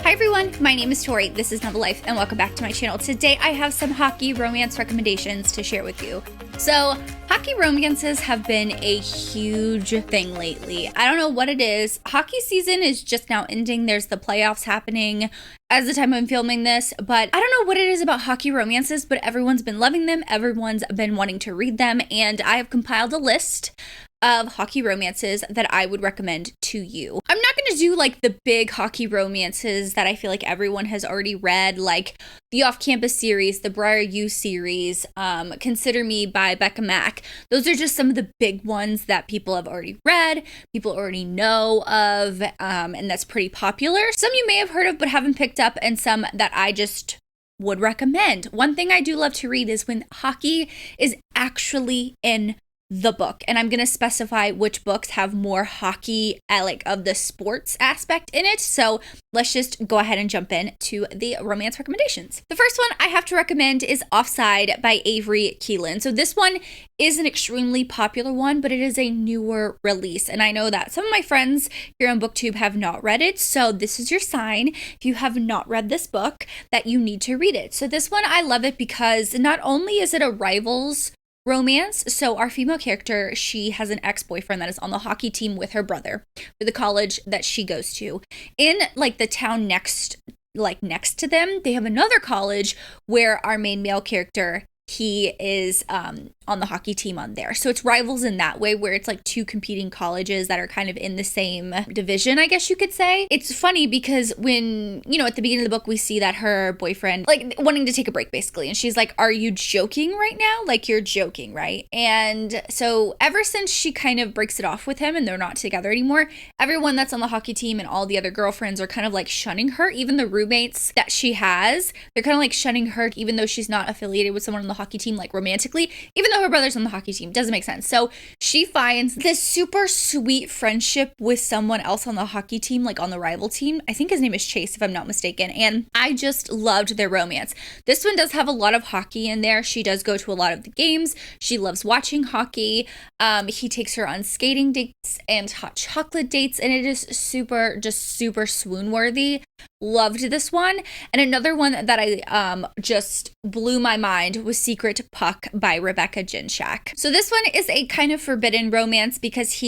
Hi everyone, my name is Tori, this is Novel Life, and welcome back to my channel. Today I have some hockey romance recommendations to share with you. So, hockey romances have been a huge thing lately. I don't know what it is. Hockey season is just now ending. There's the playoffs happening as the time I'm filming this, but I don't know what it is about hockey romances, but everyone's been loving them, everyone's been wanting to read them, and I have compiled a list of hockey romances that I would recommend to you. I'm not going to do like the big hockey romances that I feel like everyone has already read, like the Off-Campus series, the Briar U series, Consider Me by Becca Mack. Those are just some of the big ones that people have already read, people already know of, and that's pretty popular. Some you may have heard of but haven't picked up, and some that I just would recommend. One thing I do love to read is when hockey is actually in the book, and I'm going to specify which books have more hockey, like of the sports aspect in it. So let's just go ahead and jump in to the romance recommendations. The first one I have to recommend is Offside by Avery Keelan. So this one is an extremely popular one, but it is a newer release, and I know that some of my friends here on BookTube have not read it, so this is your sign, if you have not read this book, that you need to read it. So this one, I love it because not only is it a rivals romance. So our female character, she has an ex-boyfriend that is on the hockey team with her brother for the college that she goes to. In like the town next to them, they have another college where our main male character, he is on the hockey team on there. So it's rivals in that way, where it's like two competing colleges that are kind of in the same division, I guess you could say. It's funny because when, you know, at the beginning of the book, we see that her boyfriend, like, wanting to take a break, basically. And she's like, are you joking right now? Like, you're joking, right? And so ever since she kind of breaks it off with him and they're not together anymore, everyone that's on the hockey team and all the other girlfriends are kind of like shunning her. Even the roommates that she has, they're kind of like shunning her, even though she's not affiliated with someone on the hockey team, like romantically, even though her brother's on the hockey team. Doesn't make sense. So she finds this super sweet friendship with someone else on the hockey team, like on the rival team. I think his name is Chase, if I'm not mistaken. And I just loved their romance. This one does have a lot of hockey in there. She does go to a lot of the games. She loves watching hockey. He takes her on skating dates and hot chocolate dates, and it is super swoon worthy. Loved this one. And another one that I just blew my mind was Secret Puck by Rebecca Jinshak. So this one is a kind of forbidden romance because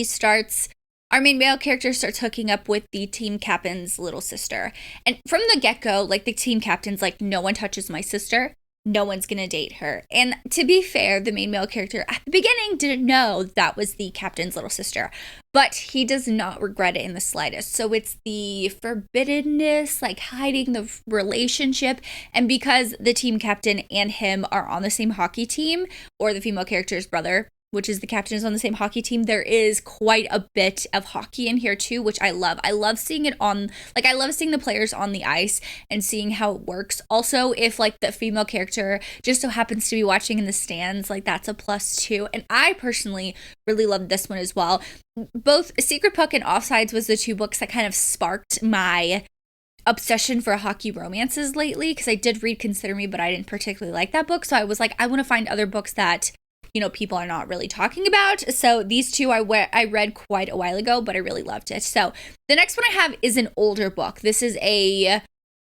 our main male character starts hooking up with the team captain's little sister. And from the get-go, like, the team captain's like, no one touches my sister. No one's gonna date her. And to be fair, the main male character at the beginning didn't know that was the captain's little sister, but he does not regret it in the slightest. So it's the forbiddenness, like hiding the relationship. And because the team captain and him are on the same hockey team, or the female character's brother, which is the captain, is on the same hockey team, there is quite a bit of hockey in here too, which I love. I love seeing it I love seeing the players on the ice and seeing how it works. Also, if like the female character just so happens to be watching in the stands, like, that's a plus too. And I personally really loved this one as well. Both Secret Puck and Offsides was the two books that kind of sparked my obsession for hockey romances lately, because I did read Consider Me, but I didn't particularly like that book. So I was like, I want to find other books that, you know, people are not really talking about. So these two I read quite a while ago, but I really loved it. So the next one I have is an older book. This is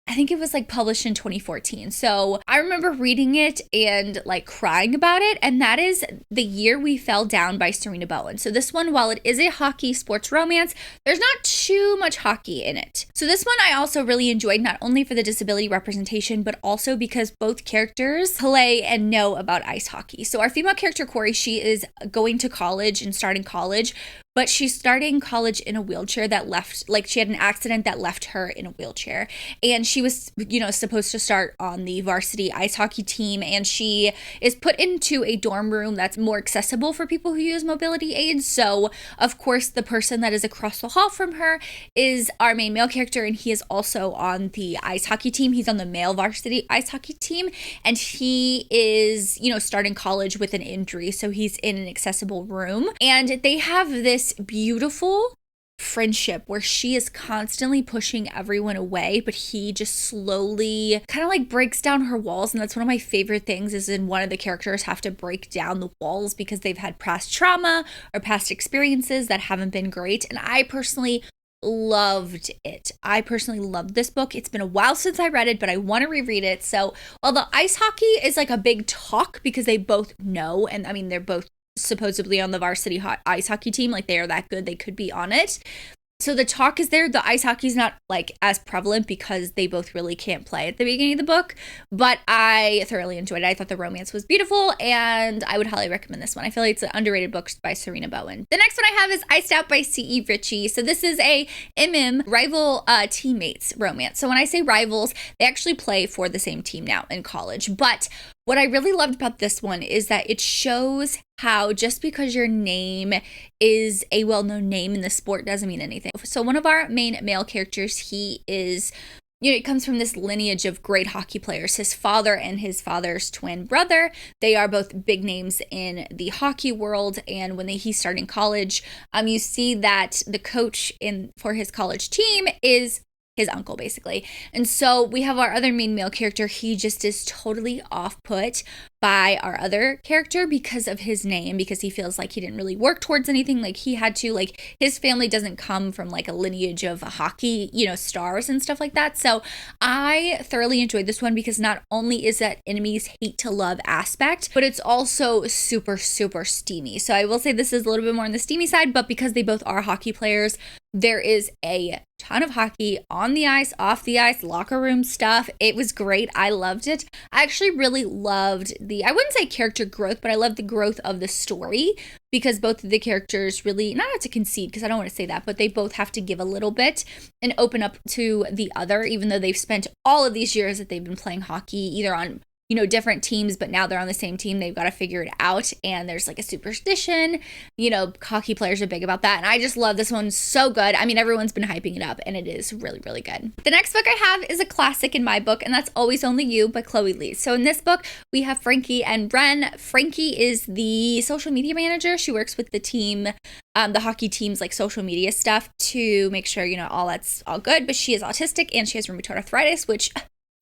I think it was like published in 2014. So I remember reading it and like crying about it. And that is The Year We Fell Down by Serena Bowen. So this one, while it is a hockey sports romance, there's not too much hockey in it. So this one I also really enjoyed, not only for the disability representation, but also because both characters play and know about ice hockey. So our female character, Corey, she is going to college and starting college, but she's starting college in a wheelchair she had an accident that left her in a wheelchair. And she was, you know, supposed to start on the varsity ice hockey team. And she is put into a dorm room that's more accessible for people who use mobility aids. So, of course, the person that is across the hall from her is our main male character. And he is also on the ice hockey team. He's on the male varsity ice hockey team. And he is, you know, starting college with an injury. So he's in an accessible room. And they have this beautiful friendship where she is constantly pushing everyone away, but he just slowly kind of like breaks down her walls. And that's one of my favorite things, is in one of the characters have to break down the walls because they've had past trauma or past experiences that haven't been great. And I personally loved it. I personally loved this book. It's been a while since I read it, but I want to reread it. So while the ice hockey is like a big talk because they both know, and I mean, they're both supposedly on the varsity ice hockey team, like they are that good, they could be on it. So the talk is there. The ice hockey is not like as prevalent because they both really can't play at the beginning of the book, but I thoroughly enjoyed it. I thought the romance was beautiful, and I would highly recommend this one. I feel like it's an underrated book by Serena Bowen. The next one I have is Iced Out by C.E. Ritchie. So this is a rival teammates romance. So when I say rivals, they actually play for the same team now in college. But what I really loved about this one is that it shows how just because your name is a well-known name in the sport doesn't mean anything. So one of our main male characters, he is, he comes from this lineage of great hockey players. His father and his father's twin brother, they are both big names in the hockey world. And when he's starting college, you see that the coach for his college team is his uncle, basically. And so we have our other main male character. He just is totally off-put by our other character because of his name, because he feels like he didn't really work towards anything like he had to. Like, his family doesn't come from like a lineage of hockey, stars and stuff like that. So I thoroughly enjoyed this one because not only is that enemies hate to love aspect, but it's also super, super steamy. So I will say this is a little bit more on the steamy side, but because they both are hockey players, there is a ton of hockey on the ice, off the ice, locker room stuff. It was great. I loved it. I actually really loved I wouldn't say character growth, but I loved the growth of the story because both of the characters really, not to concede because I don't want to say that, but they both have to give a little bit and open up to the other, even though they've spent all of these years that they've been playing hockey either on different teams, but now they're on the same team. They've got to figure it out. And there's like a superstition, hockey players are big about that. And I just love this one so good. I mean, everyone's been hyping it up and it is really, really good. The next book I have is a classic in my book, and that's Always Only You by Chloe Lees. So in this book, we have Frankie and Ren. Frankie is the social media manager. She works with the team, the hockey team's like social media stuff to make sure, all that's all good. But she is autistic and she has rheumatoid arthritis, which,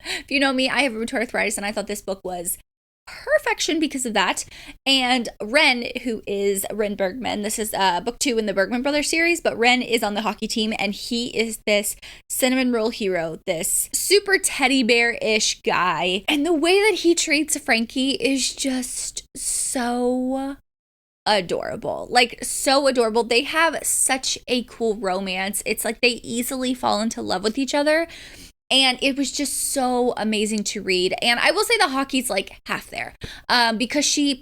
if you know me, I have rheumatoid arthritis, and I thought this book was perfection because of that. And Ren, who is Ren Bergman, this is book 2 in the Bergman Brothers series, but Ren is on the hockey team, and he is this cinnamon roll hero, this super teddy bear-ish guy. And the way that he treats Frankie is just so adorable, like so adorable. They have such a cool romance. It's like they easily fall into love with each other. And it was just so amazing to read. And I will say the hockey's like half there. Because she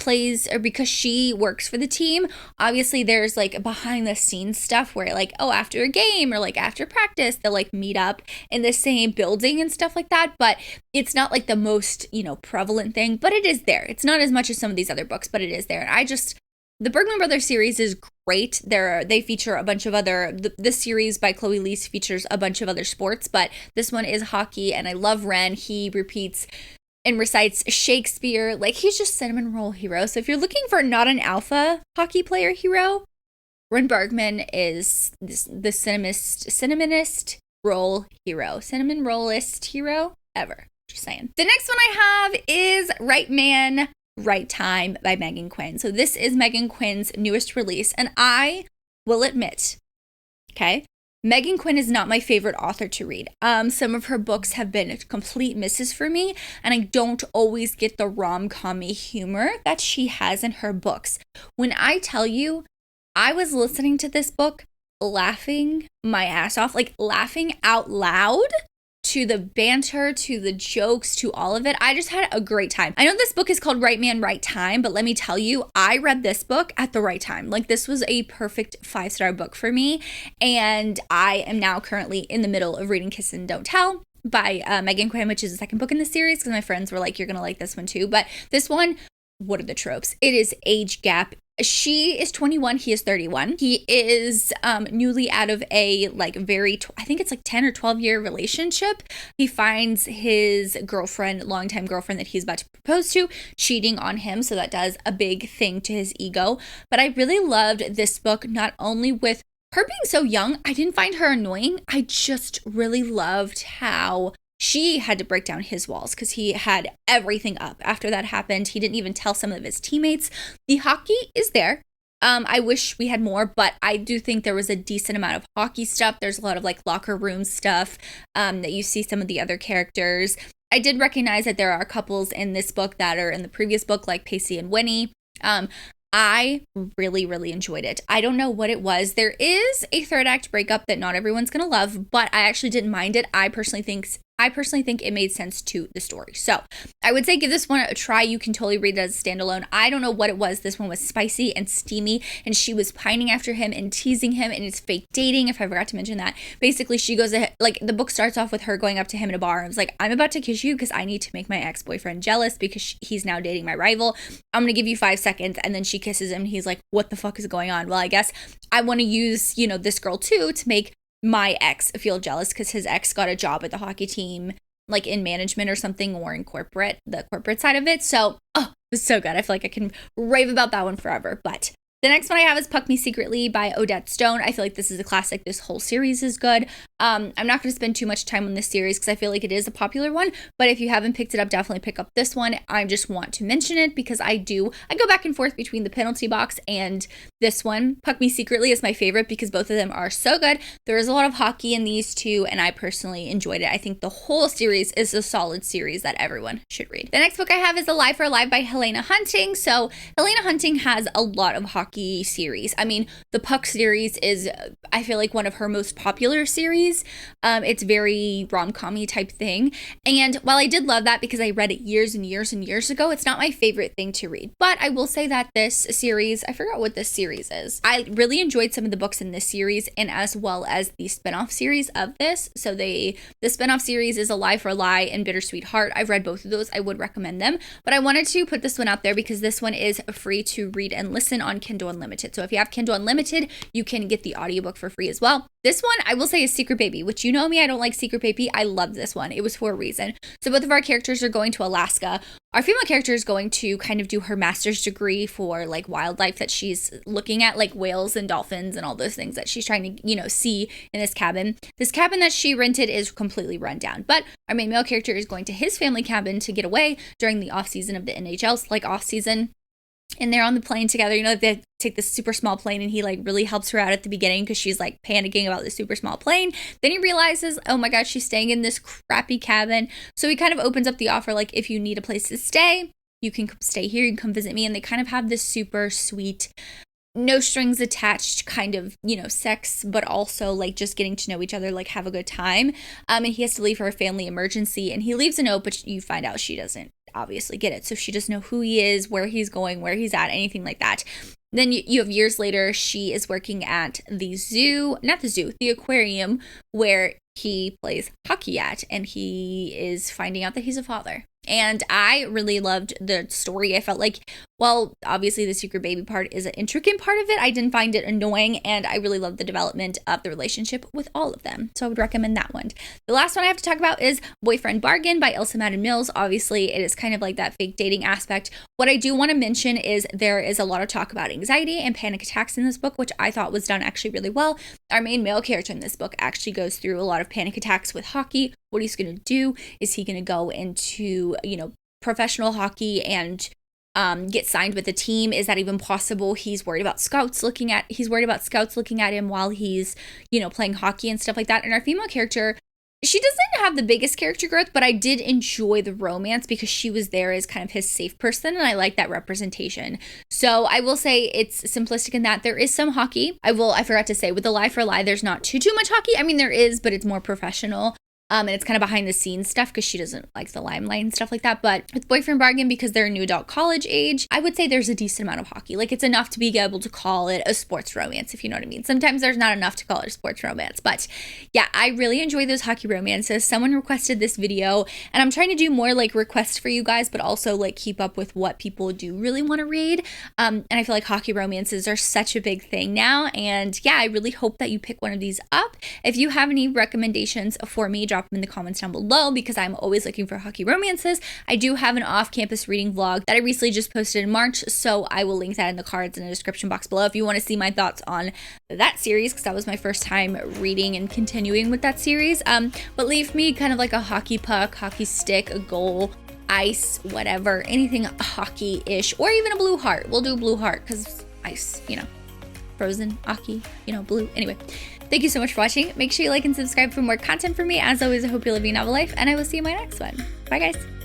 works for the team, obviously there's like behind the scenes stuff where like, after a game or like after practice, they'll like meet up in the same building and stuff like that. But it's not like the most, prevalent thing, but it is there. It's not as much as some of these other books, but it is there. And the Bergman Brothers series is great. They feature a bunch of other, this series by Chloe Lees features a bunch of other sports, but this one is hockey, and I love Ren. He repeats and recites Shakespeare. Like, he's just cinnamon roll hero. So if you're looking for not an alpha hockey player hero, Ren Bergman is the cinnamonist roll hero. Cinnamon rollist hero ever. Just saying. The next one I have is Right Man, Right Time by Megan Quinn. So this is Megan Quinn's newest release, and I will admit, Megan Quinn is not my favorite author to read. Some of her books have been complete misses for me, and I don't always get the rom-com-y humor that she has in her books. When I tell you, I was listening to this book laughing my ass off, like laughing out loud, to the banter, to the jokes, to all of it. I just had a great time. I know this book is called Right Man, Right Time, but let me tell you, I read this book at the right time. Like, this was a perfect 5-star book for me. And I am now currently in the middle of reading Kiss and Don't Tell by Megan Quinn, which is the second book in the series, because my friends were like, you're going to like this one too. But this one, what are the tropes? It is age gap. She is 21, he is 31. He is newly out of a I think it's like 10 or 12 year relationship. He finds his girlfriend, longtime girlfriend that he's about to propose to, cheating on him. So that does a big thing to his ego. But I really loved this book, not only with her being so young. I didn't find her annoying. I just really loved how she had to break down his walls because he had everything up. After that happened, he didn't even tell some of his teammates. The hockey is there. I wish we had more, but I do think there was a decent amount of hockey stuff. There's a lot of like locker room stuff that you see some of the other characters. I did recognize that there are couples in this book that are in the previous book, like Pacey and Winnie. I really, really enjoyed it. I don't know what it was. There is a third act breakup that not everyone's going to love, but I actually didn't mind it. I personally think it made sense to the story. So I would say give this one a try. You can totally read it as a standalone. I don't know what it was. This one was spicy and steamy, and she was pining after him and teasing him, and it's fake dating, if I forgot to mention that. Basically, she goes ahead, like the book starts off with her going up to him in a bar and was like, I'm about to kiss you because I need to make my ex-boyfriend jealous because he's now dating my rival. I'm going to give you 5 seconds. And then she kisses him. And he's like, what the fuck is going on? Well, I guess I want to use, this girl too to make my ex feel jealous because his ex got a job at the hockey team, like in management or something, or in the corporate side of it. So, it was so good. I feel like I can rave about that one forever. But the next one I have is Puck Me Secretly by Odette Stone. I feel like this is a classic. This whole series is good. I'm not going to spend too much time on this series because I feel like it is a popular one. But if you haven't picked it up, definitely pick up this one. I just want to mention it because I go back and forth between the Penalty Box and this one. Puck Me Secretly is my favorite because both of them are so good. There is a lot of hockey in these two, and I personally enjoyed it. I think the whole series is a solid series that everyone should read. The next book I have is Alive for Alive by Helena Hunting. So Helena Hunting has a lot of hockey series. I mean, the Puck series is, I feel like, one of her most popular series. It's very rom-com-y type thing. And while I did love that because I read it years and years and years ago, it's not my favorite thing to read. But I will say that this series, I forgot what this series is. I really enjoyed some of the books in this series, and as well as the spinoff series of this. So the spinoff series is Alive for a Lie and Bittersweet Heart. I've read both of those. I would recommend them. But I wanted to put this one out there because this one is free to read and listen on Kindle Unlimited. So if you have Kindle Unlimited, you can get the audiobook for free as well. This one, I will say, is Secret Baby, which you know me, I don't like Secret Baby. I love this one. It was for a reason. So both of our characters are going to Alaska. Our female character is going to kind of do her master's degree for like wildlife that she's looking at, like whales and dolphins and all those things that she's trying to, see in this cabin. This cabin that she rented is completely run down, but our main male character is going to his family cabin to get away during the off season of the NHL's like off season. And they're on the plane together, they take this super small plane, and he like really helps her out at the beginning because she's like panicking about the super small plane. Then he realizes, oh my God, she's staying in this crappy cabin. So he kind of opens up the offer, like, if you need a place to stay, you can stay here, you can come visit me. And they kind of have this super sweet, no strings attached kind of, sex, but also like just getting to know each other, like have a good time. And he has to leave for a family emergency, and he leaves a note, but you find out she doesn't obviously get it. So she doesn't know who he is, where he's going, where he's at, anything like that. Then you have years later, she is working at the aquarium where he plays hockey at, and he is finding out that he's a father. And I really loved the story. I felt like, well, obviously the Secret Baby part is an intricate part of it. I didn't find it annoying, and I really loved the development of the relationship with all of them. So I would recommend that one. The last one I have to talk about is Boyfriend Bargain by Elsa Madden Mills. Obviously, it is kind of like that fake dating aspect. What I do want to mention is there is a lot of talk about anxiety and panic attacks in this book, which I thought was done actually really well. Our main male character in this book actually goes through a lot of panic attacks with hockey. What he's going to do is he going to go into, professional hockey and get signed with a team. Is that even possible? He's worried about scouts looking at him while he's, playing hockey and stuff like that. And our female character, she doesn't have the biggest character growth, but I did enjoy the romance because she was there as kind of his safe person, and I like that representation. So I will say it's simplistic in that there is some hockey. I forgot to say, with Alive for a Lie, there's not too much hockey. I mean, there is, but it's more professional. And it's kind of behind the scenes stuff because she doesn't like the limelight and stuff like that. But with Boyfriend Bargain, because they're a new adult college age, I would say there's a decent amount of hockey. Like, it's enough to be able to call it a sports romance, if you know what I mean. Sometimes there's not enough to call it a sports romance. But yeah, I really enjoy those hockey romances. Someone requested this video, and I'm trying to do more like requests for you guys, but also like keep up with what people do really want to read. And I feel like hockey romances are such a big thing now. And yeah, I really hope that you pick one of these up. If you have any recommendations for me, drop them in the comments down below because I'm always looking for hockey romances. I do have an off-campus reading vlog that I recently just posted in March, so I will link that in the cards in the description box below if you want to see my thoughts on that series, because that was my first time reading and continuing with that series. But leave me kind of like a hockey puck, hockey stick, a goal, ice, whatever, anything hockey-ish, or even a blue heart. We'll do a blue heart because ice, frozen, Aki, blue. Anyway, thank you so much for watching. Make sure you like and subscribe for more content from me. As always, I hope you're living a novel life, and I will see you in my next one. Bye, guys.